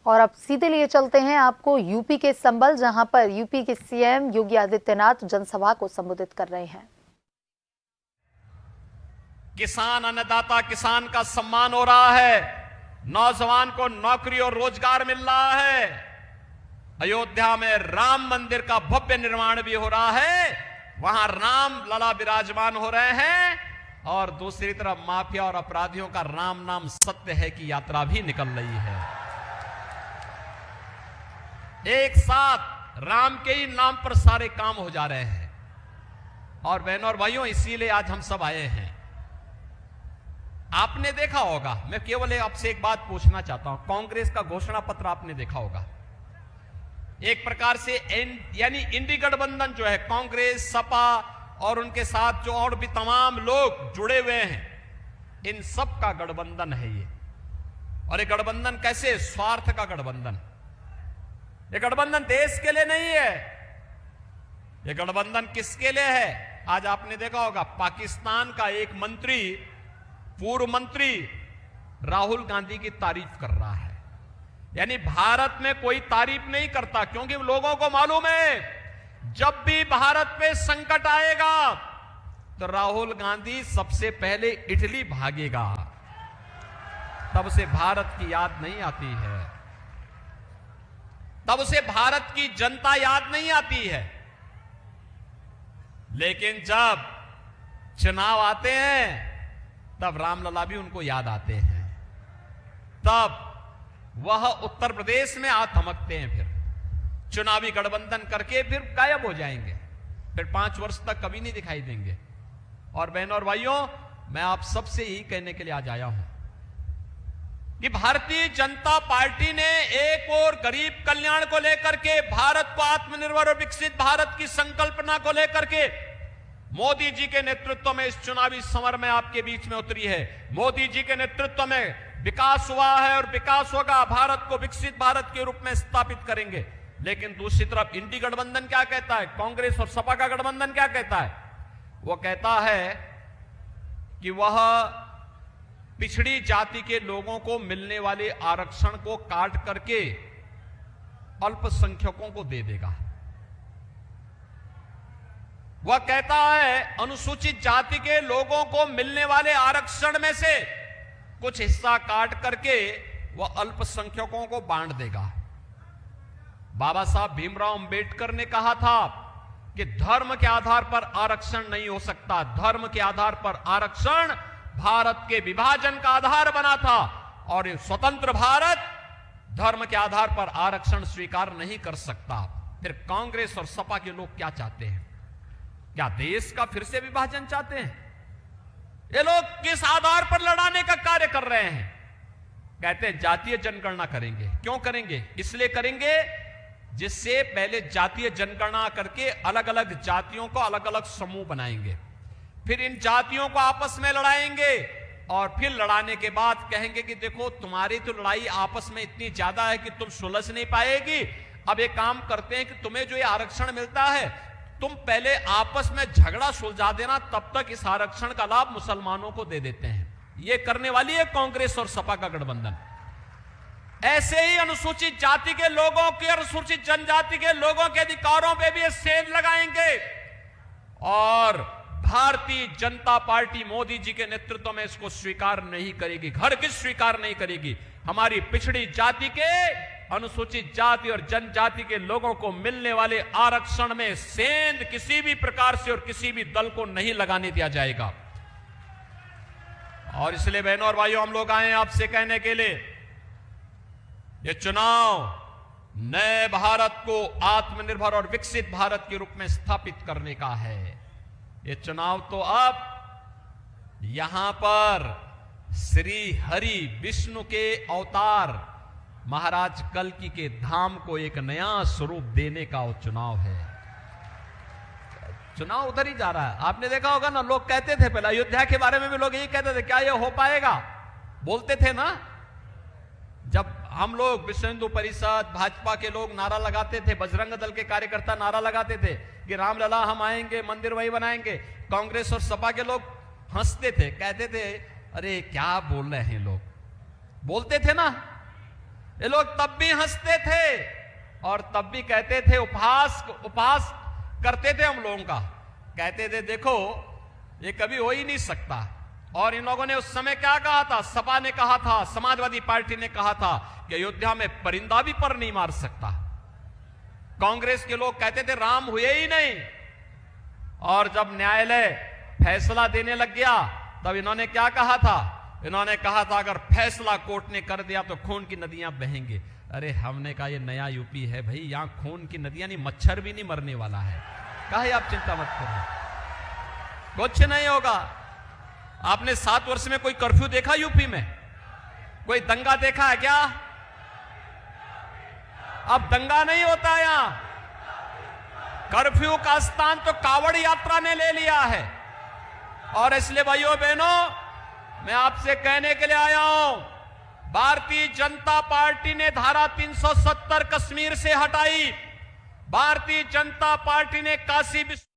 और अब सीधे लिए चलते हैं आपको यूपी के संबल, जहां पर यूपी के सीएम योगी आदित्यनाथ जनसभा को संबोधित कर रहे हैं। किसान अन्नदाता किसान का सम्मान हो रहा है, नौजवान को नौकरी और रोजगार मिल रहा है, अयोध्या में राम मंदिर का भव्य निर्माण भी हो रहा है, वहां राम लला विराजमान हो रहे हैं, और दूसरी तरफ माफिया और अपराधियों का राम नाम सत्य है की यात्रा भी निकल रही है। एक साथ राम के ही नाम पर सारे काम हो जा रहे हैं। और बहनों और भाइयों, इसीलिए आज हम सब आए हैं। आपने देखा होगा, मैं केवल आपसे एक बात पूछना चाहता हूं, कांग्रेस का घोषणा पत्र आपने देखा होगा। एक प्रकार से यानी इंडी गठबंधन जो है, कांग्रेस, सपा और उनके साथ जो और भी तमाम लोग जुड़े हुए हैं, इन सब का गठबंधन है ये। और ये गठबंधन कैसे? स्वार्थ का गठबंधन। ये गठबंधन देश के लिए नहीं है, ये गठबंधन किसके लिए है? आज आपने देखा होगा, पाकिस्तान का एक मंत्री, पूर्व मंत्री राहुल गांधी की तारीफ कर रहा है। यानी भारत में कोई तारीफ नहीं करता, क्योंकि लोगों को मालूम है जब भी भारत पे संकट आएगा तो राहुल गांधी सबसे पहले इटली भागेगा, तब से भारत की याद नहीं आती है, तब से भारत की जनता याद नहीं आती है। लेकिन जब चुनाव आते हैं तब रामलला भी उनको याद आते हैं, तब वह उत्तर प्रदेश में आ थमकते हैं, फिर चुनावी गठबंधन करके फिर गायब हो जाएंगे, फिर 5 वर्ष तक कभी नहीं दिखाई देंगे। और बहनों और भाइयों, मैं आप सबसे यही कहने के लिए आज आया हूं कि भारतीय जनता पार्टी ने एक और गरीब कल्याण को लेकर के, भारत को आत्मनिर्भर और विकसित भारत की संकल्पना को लेकर के मोदी जी के नेतृत्व में इस चुनावी समर में आपके बीच में उतरी है। मोदी जी के नेतृत्व में विकास हुआ है और विकास होगा, भारत को विकसित भारत के रूप में स्थापित करेंगे। लेकिन दूसरी तरफ इंडी गठबंधन क्या कहता है, कांग्रेस और सपा का गठबंधन क्या कहता है? वो कहता है कि वह पिछड़ी जाति के लोगों को मिलने वाले आरक्षण को काट करके अल्पसंख्यकों को दे देगा। वह कहता है अनुसूचित जाति के लोगों को मिलने वाले आरक्षण में से कुछ हिस्सा काट करके वह अल्पसंख्यकों को बांट देगा। बाबा साहब भीमराव अंबेडकर ने कहा था कि धर्म के आधार पर आरक्षण नहीं हो सकता, धर्म के आधार पर आरक्षण भारत के विभाजन का आधार बना था, और स्वतंत्र भारत धर्म के आधार पर आरक्षण स्वीकार नहीं कर सकता। फिर कांग्रेस और सपा के लोग क्या चाहते हैं? क्या देश का फिर से विभाजन चाहते हैं? ये लोग किस आधार पर लड़ाने का कार्य कर रहे हैं? कहते हैं जातीय जनगणना करेंगे। क्यों करेंगे? इसलिए करेंगे जिससे पहले जातीय जनगणना करके अलग अलग जातियों को अलग अलग समूह बनाएंगे, फिर इन जातियों को आपस में लड़ाएंगे, और फिर लड़ाने के बाद कहेंगे कि देखो तुम्हारी तो लड़ाई आपस में इतनी ज्यादा है कि तुम सुलझ नहीं पाएगी, अब एक काम करते हैं कि तुम्हें जो ये आरक्षण मिलता है तुम पहले आपस में झगड़ा सुलझा देना, तब तक इस आरक्षण का लाभ मुसलमानों को दे देते हैं। ये करने वाली है कांग्रेस और सपा का गठबंधन। ऐसे ही अनुसूचित जाति के लोगों के, अनुसूचित जनजाति के लोगों के अधिकारों पे भी सेंध लगाएंगे, और भारतीय जनता पार्टी मोदी जी के नेतृत्व में इसको स्वीकार नहीं करेगी, हरगिज स्वीकार नहीं करेगी। हमारी पिछड़ी जाति के, अनुसूचित जाति और जनजाति के लोगों को मिलने वाले आरक्षण में सेंध किसी भी प्रकार से और किसी भी दल को नहीं लगाने दिया जाएगा। और इसलिए बहनों और भाइयों, हम लोग आए आपसे कहने के लिए, ये चुनाव नए भारत को आत्मनिर्भर और विकसित भारत के रूप में स्थापित करने का है। ये चुनाव तो अब यहां पर श्री हरि विष्णु के अवतार महाराज कल्कि के धाम को एक नया स्वरूप देने का वो चुनाव है। चुनाव उधर ही जा रहा है। आपने देखा होगा ना, लोग कहते थे पहले, अयोध्या के बारे में भी लोग यही कहते थे, क्या ये हो पाएगा? बोलते थे ना, जब हम लोग विश्व हिंदू परिषद, भाजपा के लोग नारा लगाते थे, बजरंग दल के कार्यकर्ता नारा लगाते थे कि रामलला हम आएंगे, मंदिर वही बनाएंगे, कांग्रेस और सपा के लोग हंसते थे, कहते थे अरे क्या बोल रहे हैं लोग, बोलते थे ना। ये लोग तब भी हंसते थे और तब भी कहते थे, उपहास करते थे हम लोगों का, कहते थे देखो ये कभी हो ही नहीं सकता। और इन लोगों ने उस समय क्या कहा था, सपा ने कहा था, समाजवादी पार्टी ने कहा था कि अयोध्या में परिंदा भी पर नहीं मार सकता। कांग्रेस के लोग कहते थे राम हुए ही नहीं। और जब न्यायालय फैसला देने लग गया तब इन्होंने क्या कहा था, इन्होंने कहा था अगर फैसला कोर्ट ने कर दिया तो खून की नदियां बहेंगे। अरे हमने कहा ये नया यूपी है भाई, यहां खून की नदियां नहीं, मच्छर भी नहीं मरने वाला है, काहे आप चिंता मत करो, कुछ नहीं होगा। आपने 7 वर्ष में कोई कर्फ्यू देखा यूपी में? कोई दंगा देखा है क्या? अब दंगा नहीं होता यहां। कर्फ्यू का स्थान तो कावड़ यात्रा ने ले लिया है। और इसलिए भाइयों बहनों, मैं आपसे कहने के लिए आया हूं, भारतीय जनता पार्टी ने धारा 370 कश्मीर से हटाई, भारतीय जनता पार्टी ने काशी